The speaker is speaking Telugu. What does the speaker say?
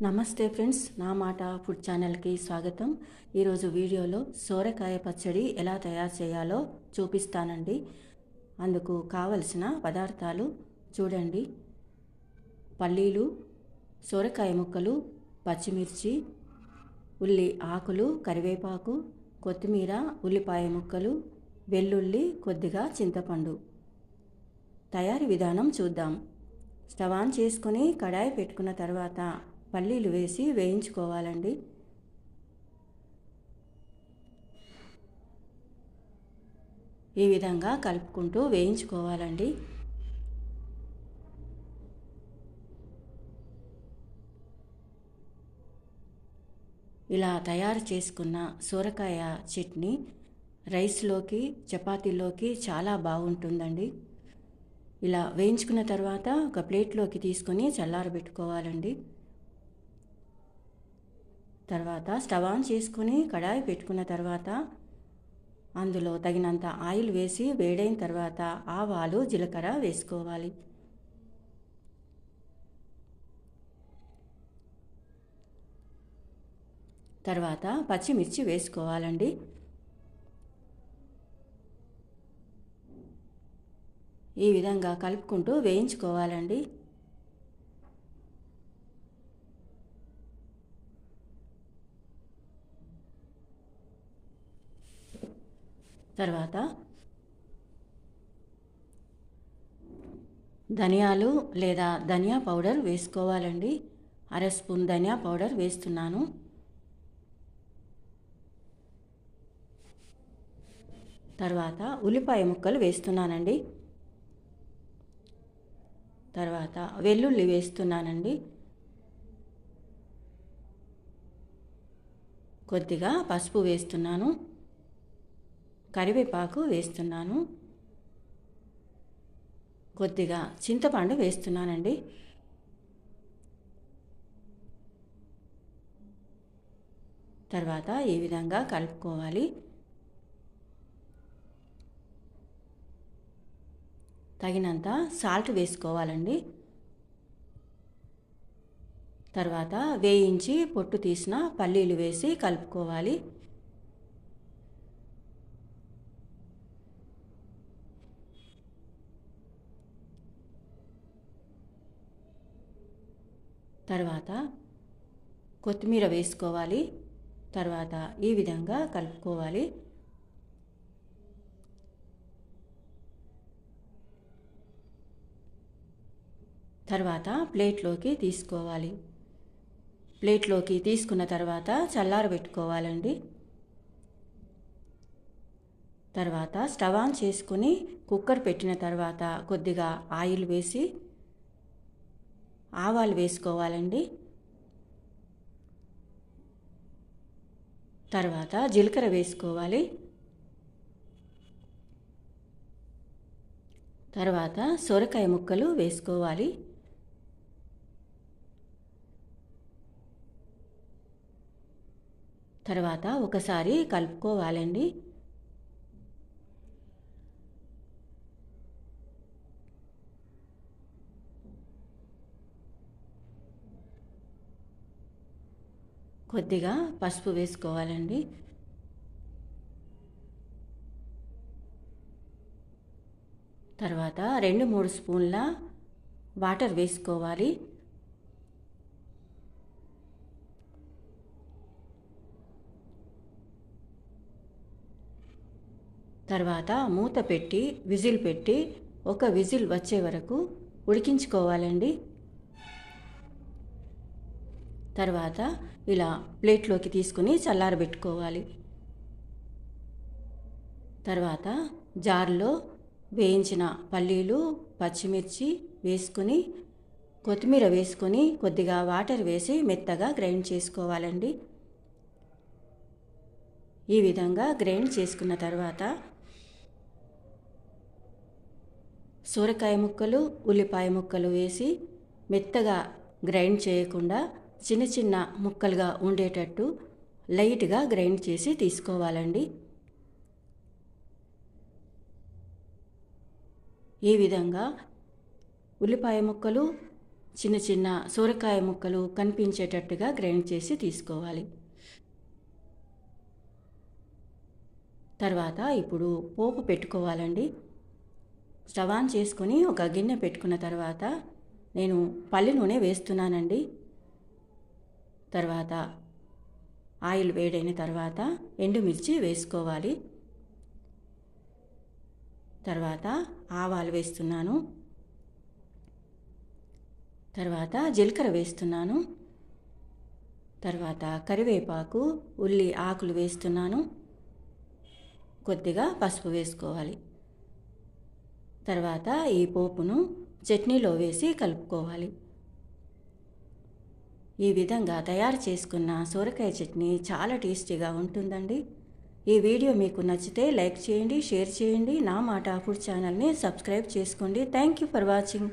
నమస్తే ఫ్రెండ్స్, నా మాట ఫుడ్ ఛానల్కి స్వాగతం. ఈరోజు వీడియోలో సోరకాయ పచ్చడి ఎలా తయారు చేయాలో చూపిస్తానండి. అందుకు కావలసిన పదార్థాలు చూడండి. పల్లీలు, సోరకాయ ముక్కలు, పచ్చిమిర్చి, ఉల్లి ఆకులు, కరివేపాకు, కొత్తిమీర, ఉల్లిపాయ ముక్కలు, వెల్లుల్లి, కొద్దిగా చింతపండు. తయారీ విధానం చూద్దాం. స్టవ్ ఆన్ చేసుకొని కడాయి పెట్టుకున్న తర్వాత పల్లీలు వేసి వేయించుకోవాలండి. ఈ విధంగా కలుపుకుంటూ వేయించుకోవాలండి. ఇలా తయారు చేసుకున్న సోరకాయ చట్నీ రైస్లోకి, చపాతీలోకి చాలా బాగుంటుందండి. ఇలా వేయించుకున్న తర్వాత ఒక ప్లేట్లోకి తీసుకొని చల్లారబెట్టుకోవాలండి. తర్వాత స్టవ్ ఆన్ చేసుకొని కడాయి పెట్టుకున్న తర్వాత అందులో తగినంత ఆయిల్ వేసి వేడైన తర్వాత ఆవాలు, జీలకర్ర వేసుకోవాలి. తర్వాత పచ్చిమిర్చి వేసుకోవాలండి. ఈ విధంగా కలుపుకుంటూ వేయించుకోవాలండి. తర్వాత ధనియాలు లేదా ధనియా పౌడర్ వేసుకోవాలండి. 1/2 స్పూన్ ధనియా పౌడర్ వేస్తున్నాను. తర్వాత ఉల్లిపాయ ముక్కలు వేస్తున్నానండి. తర్వాత వెల్లుల్లి వేస్తున్నానండి. కొద్దిగా పసుపు వేస్తున్నాను. కరివేపాకు వేస్తున్నాను. కొద్దిగా చింతపండు వేస్తున్నానండి. తర్వాత ఈ విధంగా కలుపుకోవాలి. తగినంత సాల్ట్ వేసుకోవాలండి. తర్వాత వేయించి పొట్టు తీసిన పల్లీలు వేసి కలుపుకోవాలి. తర్వాత కొత్తిమీర వేసుకోవాలి. తర్వాత ఈ విధంగా కలుపుకోవాలి. తర్వాత ప్లేట్లోకి తీసుకోవాలి. ప్లేట్లోకి తీసుకున్న తర్వాత చల్లారబెట్టుకోవాలండి. తర్వాత స్టవ్ ఆన్ చేసుకొని కుక్కర్ పెట్టిన తర్వాత కొద్దిగా ఆయిల్ వేసి ఆవాలు వేసుకోవాలండి. తర్వాత జీలకర్ర వేసుకోవాలి. తర్వాత సొరకాయ ముక్కలు వేసుకోవాలి. తర్వాత ఒకసారి కలుపుకోవాలండి. కొద్దిగా పసుపు వేసుకోవాలండి. తర్వాత 2-3 స్పూన్ల వాటర్ వేసుకోవాలి. తర్వాత మూత పెట్టి విజిల్ పెట్టి ఒక విజిల్ వచ్చే వరకు ఉడికించుకోవాలండి. తర్వాత ఇలా ప్లేట్లోకి తీసుకుని చల్లారబెట్టుకోవాలి. తర్వాత జార్లో వేయించిన పల్లీలు, పచ్చిమిర్చి వేసుకొని కొత్తిమీర వేసుకొని కొద్దిగా వాటర్ వేసి మెత్తగా గ్రైండ్ చేసుకోవాలండి. ఈ విధంగా గ్రైండ్ చేసుకున్న తర్వాత సొరకాయ ముక్కలు, ఉల్లిపాయ ముక్కలు వేసి మెత్తగా గ్రైండ్ చేయకుండా చిన్న చిన్న ముక్కలుగా ఉండేటట్టు లైట్గా గ్రైండ్ చేసి తీసుకోవాలండి. ఈ విధంగా ఉల్లిపాయ ముక్కలు, చిన్న చిన్న సొరకాయ ముక్కలు కనిపించేటట్టుగా గ్రైండ్ చేసి తీసుకోవాలి. తర్వాత ఇప్పుడు పోపు పెట్టుకోవాలండి. స్టవ్ ఆన్ చేసుకొని ఒక గిన్నె పెట్టుకున్న తర్వాత నేను పల్లి నూనె వేస్తున్నానండి. తర్వాత ఆయిల్ వేడైన తర్వాత ఎండుమిర్చి వేసుకోవాలి. తర్వాత ఆవాలు వేస్తున్నాను. తర్వాత జీలకర్ర వేస్తున్నాను. తర్వాత కరివేపాకు, ఉల్లి ఆకులు వేస్తున్నాను. కొద్దిగా పసుపు వేసుకోవాలి. తర్వాత ఈ పోపును చట్నీలో వేసి కలుపుకోవాలి. ఈ విధంగా తయారు చేసుకున్న సొరకాయ చట్నీ చాలా టేస్టీగా ఉంటుందండి. ఈ వీడియో మీకు నచ్చితే లైక్ చేయండి, షేర్ చేయండి. నా మాట ఫుడ్ ఛానల్ని సబ్స్క్రైబ్ చేసుకోండి. Thank you for watching.